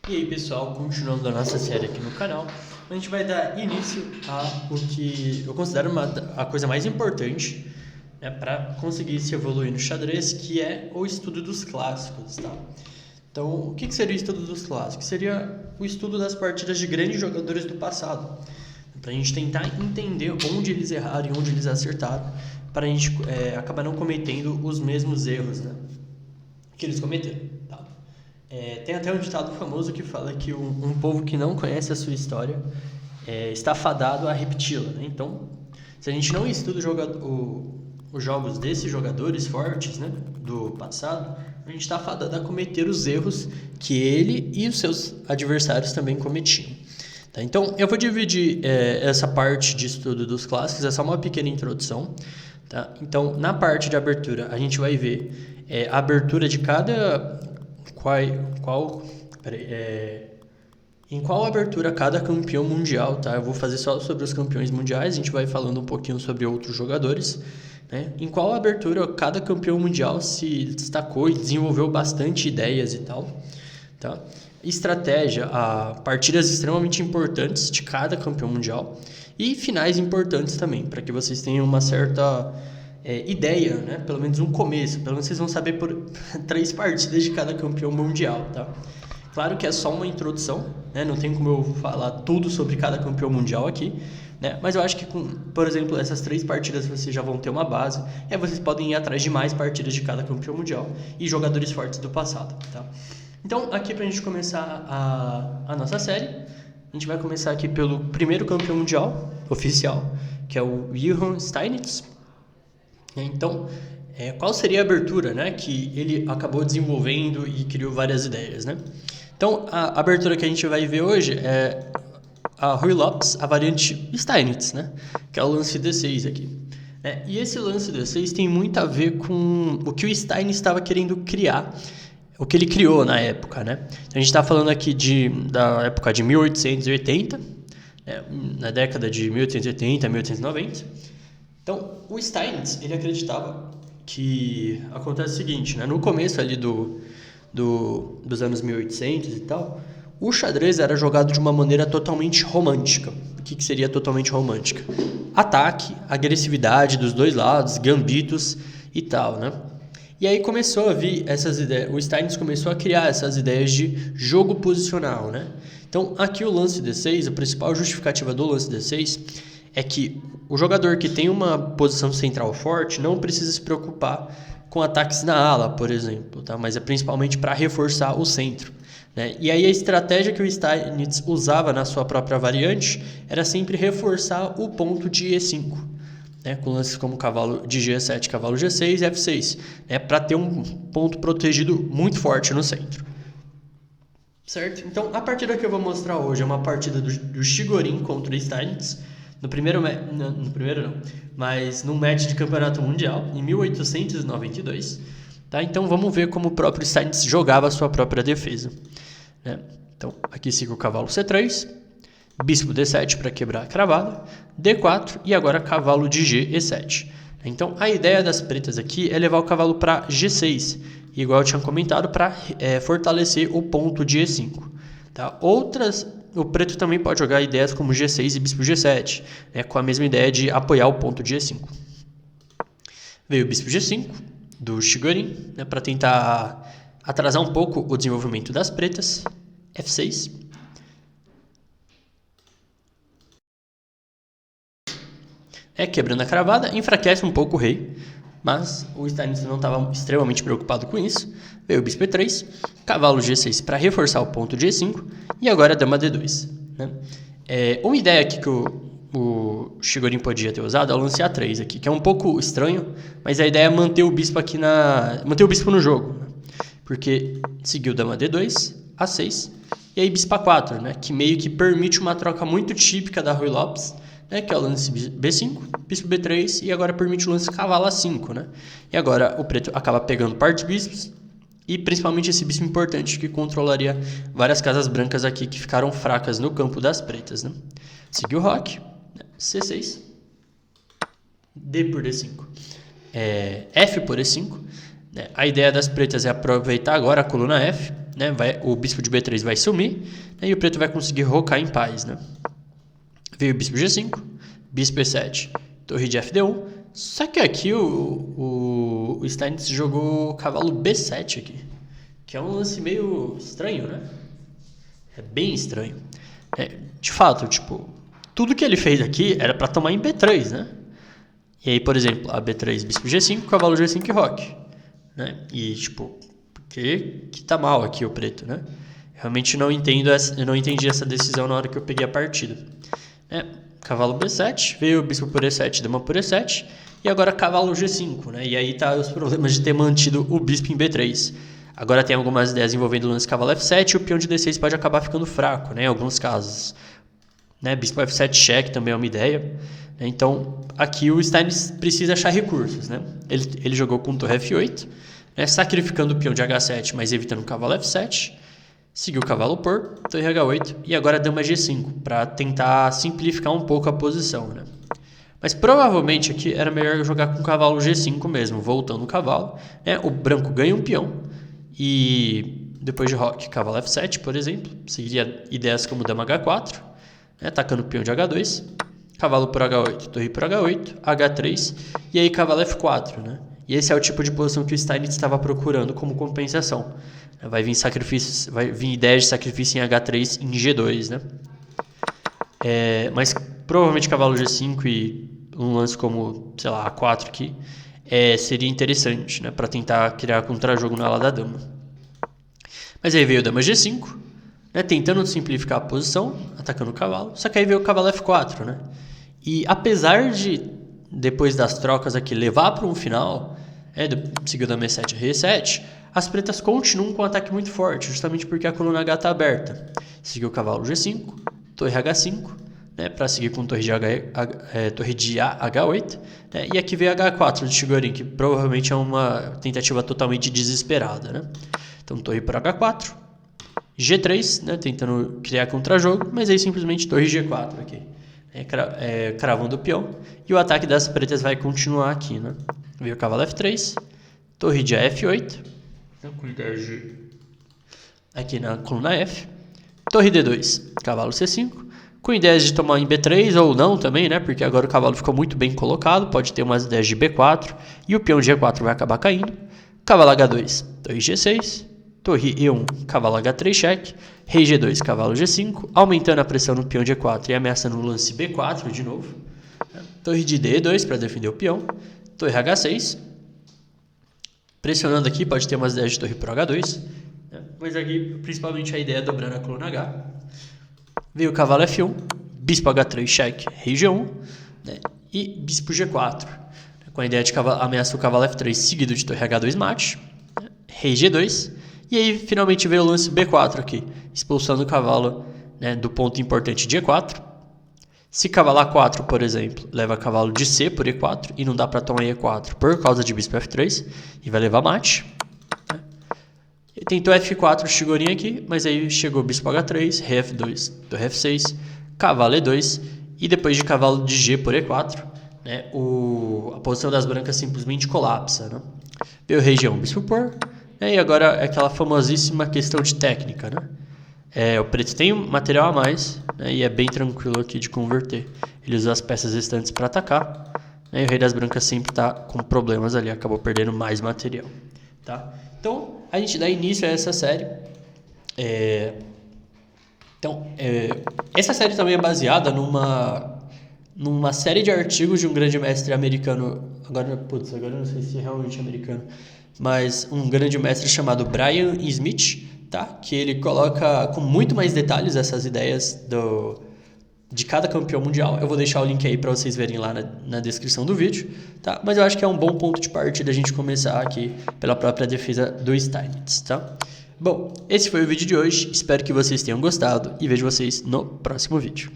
E aí pessoal, continuando a nossa série aqui no canal, a gente vai dar início a o que eu considero a coisa mais importante, né, para conseguir se evoluir no xadrez, que é o estudo dos clássicos, tá? Então, o que seria o estudo dos clássicos? Seria o estudo das partidas de grandes jogadores do passado, para a gente tentar entender onde eles erraram e onde eles acertaram, para a gente acabar não cometendo os mesmos erros, né, que eles cometeram, tá? Tem até um ditado famoso que fala que um povo que não conhece a sua história está fadado a repeti-la, né? Então, se a gente não estuda os jogos desses jogadores fortes, né, do passado, a gente está fadado a cometer os erros que ele e os seus adversários também cometiam. Tá? Então, eu vou dividir essa parte de estudo dos clássicos, é só uma pequena introdução. Tá? Então, na parte de abertura, a gente vai ver a abertura de cada... em qual abertura cada campeão mundial, tá? Eu vou fazer só sobre os campeões mundiais, a gente vai falando um pouquinho sobre outros jogadores, né? Em qual abertura cada campeão mundial se destacou e desenvolveu bastante ideias e tal, tá? Estratégia, partidas extremamente importantes de cada campeão mundial e finais importantes também, para que vocês tenham uma certa ideia, né? Pelo menos um começo, pelo menos vocês vão saber por 3 partidas de cada campeão mundial, tá? Claro que é só uma introdução, né? Não tem como eu falar tudo sobre cada campeão mundial aqui, né? Mas eu acho que, por exemplo, essas 3 partidas vocês já vão ter uma base, e aí vocês podem ir atrás de mais partidas de cada campeão mundial e jogadores fortes do passado, tá? Então, aqui pra gente começar a nossa série, a gente vai começar aqui pelo primeiro campeão mundial oficial, que é o Johann Steinitz. Então, qual seria a abertura, né, que ele acabou desenvolvendo e criou várias ideias, né? Então, a abertura que a gente vai ver hoje é a Ruy Lopes, a variante Steinitz, né, que é o lance D6 aqui. E esse lance D6 tem muito a ver com o que o Steinitz estava querendo criar, o que ele criou na época, né? Então, a gente está falando aqui da época de 1880, na década de 1880 a 1890. Então, o Steinitz, ele acreditava que acontece o seguinte, né? No começo ali dos anos 1800 e tal, o xadrez era jogado de uma maneira totalmente romântica. O que seria totalmente romântica? Ataque, agressividade dos dois lados, gambitos e tal, né? E aí começou a vir essas ideias, o Steinitz começou a criar essas ideias de jogo posicional, né? Então, aqui o lance D6, a principal justificativa do lance D6 é que o jogador que tem uma posição central forte não precisa se preocupar com ataques na ala, por exemplo, tá? Mas é principalmente para reforçar o centro, né? E aí a estratégia que o Steinitz usava na sua própria variante era sempre reforçar o ponto de E5, né? Com lances como cavalo de G7, cavalo G6 e F6, né? Para ter um ponto protegido muito forte no centro. Certo? Então, a partida que eu vou mostrar hoje é uma partida do Chigorin contra o Steinitz, no primeiro não, mas num match de campeonato mundial, em 1892, tá? Então vamos ver como o próprio Steinitz jogava a sua própria defesa, né? Então aqui siga o cavalo C3, bispo D7 para quebrar a cravada, D4 e agora cavalo de G, E7. Então a ideia das pretas aqui é levar o cavalo para G6, igual eu tinha comentado, para fortalecer o ponto de E5, tá? O preto também pode jogar ideias como G6 e bispo G7, né, com a mesma ideia de apoiar o ponto de E5. Veio o bispo G5, do Chigorin, né, para tentar atrasar um pouco o desenvolvimento das pretas. F6. Quebrando a cravada, enfraquece um pouco o rei, mas o Steinitz não estava extremamente preocupado com isso. Veio o bispo E3, cavalo G6 para reforçar o ponto de E5 e agora a dama D2, né? Uma ideia aqui que o Chigorin podia ter usado é o lance A3 aqui, que é um pouco estranho, mas a ideia é manter o bispo manter o bispo no jogo, né? Porque seguiu dama D2, A6 e aí bispo A4, né? Que meio que permite uma troca muito típica da Ruy Lopes, né, que é o lance B5, bispo B3 e agora permite o lance cavalo A5, né? E agora o preto acaba pegando par de bispos e principalmente esse bispo importante que controlaria várias casas brancas aqui que ficaram fracas no campo das pretas, né? Seguiu o roque, né? C6, D por D5, F por E5, né? A ideia das pretas é aproveitar agora a coluna F, né? O bispo de B3 vai sumir, né? E o preto vai conseguir rocar em paz, né? Veio o bispo G5, bispo E7, torre de FD1. Só que aqui o Steinitz jogou cavalo B7 aqui, que é um lance meio estranho, né? É bem estranho. De fato, tipo, tudo que ele fez aqui era para tomar em B3, né? E aí, por exemplo, a B3, bispo G5, cavalo G5 e roque, né? E, tipo, que tá mal aqui o preto, né? Realmente não entendi essa decisão na hora que eu peguei a partida. Cavalo B7, veio o bispo por E7, dama por E7, e agora cavalo G5, né? E aí tá os problemas de ter mantido o bispo em B3. Agora tem algumas ideias envolvendo o lance cavalo F7 e o peão de D6 pode acabar ficando fraco, né? Em alguns casos. Né? Bispo F7 cheque também é uma ideia. Então, aqui o Steinitz precisa achar recursos, né? Ele jogou com torre F8, né? Sacrificando o peão de H7, mas evitando o cavalo F7. Seguiu o cavalo por, torre H8 e agora dama G5, para tentar simplificar um pouco a posição, né? Mas provavelmente aqui era melhor jogar com o cavalo G5 mesmo, voltando o cavalo, né? O branco ganha um peão e depois de roque, cavalo F7, por exemplo, seguiria ideias como dama H4, né? Atacando o peão de H2, cavalo por H8, torre por H8, H3 e aí cavalo F4, né? E esse é o tipo de posição que o Steinitz estava procurando como compensação. Vai vir ideias de sacrifício em H3 em G2, né? Mas provavelmente cavalo G5 e um lance como, sei lá, A4 aqui seria interessante, né? Para tentar criar contra-jogo na ala da dama. Mas aí veio dama G5, né? Tentando simplificar a posição, atacando o cavalo. Só que aí veio o cavalo F4, né? E apesar de, depois das trocas aqui, levar para um final, seguiu dama E7 e rei E7, as pretas continuam com um ataque muito forte, justamente porque a coluna H está aberta. Seguiu o cavalo G5, torre H5, né, para seguir com torre de H8, né, e aqui veio H4 de Chigorin, que provavelmente é uma tentativa totalmente desesperada. Né? Então torre por H4, G3, né, tentando criar contra-jogo, mas aí simplesmente torre G4 aqui, cravando o peão, e o ataque das pretas vai continuar aqui. Né? Veio o cavalo F3, torre de F8, com ideia de aqui na coluna F, torre D2, cavalo C5, com ideias de tomar em B3 ou não também, né? Porque agora o cavalo ficou muito bem colocado, pode ter umas ideias de B4 e o peão G4 vai acabar caindo. Cavalo H2, torre G6, torre E1, cavalo H3 cheque, rei G2, cavalo G5, aumentando a pressão no peão G4 e ameaçando o lance B4 de novo. Torre de D2 para defender o peão, torre H6, pressionando aqui, pode ter umas ideias de torre por H2, né? Mas aqui, principalmente, a ideia é dobrar a coluna H. Veio o cavalo F1, bispo H3, cheque, rei G1, né? E bispo G4, né? Com a ideia de ameaça o cavalo F3, seguido de torre H2 mate, né? Rei G2, e aí finalmente veio o lance B4 aqui, expulsando o cavalo, né, do ponto importante de E4. Se cavalo A4, por exemplo, leva cavalo de C por E4 e não dá para tomar E4 por causa de bispo F3 e vai levar mate. Né? Tentou F4 Chigorin aqui, mas aí chegou bispo H3, rei F2, torre F6, cavalo E2 e depois de cavalo de G por E4, né, a posição das brancas simplesmente colapsa. Né? Veio rei G1, bispo por, né, e agora é aquela famosíssima questão de técnica, né? O preto tem material a mais, né, e é bem tranquilo aqui de converter. Ele usa as peças restantes para atacar, né, e o rei das brancas sempre está com problemas ali, acabou perdendo mais material. Tá? Então, a gente dá início a essa série. Essa série também é baseada numa série de artigos de um grande mestre americano, agora eu não sei se é realmente americano, mas um grande mestre chamado Brian Smith, tá? Que ele coloca com muito mais detalhes essas ideias de cada campeão mundial. Eu vou deixar o link aí para vocês verem lá na descrição do vídeo, tá? Mas eu acho que é um bom ponto de partida a gente começar aqui pela própria defesa do Steinitz, tá? Bom, esse foi o vídeo de hoje, espero que vocês tenham gostado e vejo vocês no próximo vídeo.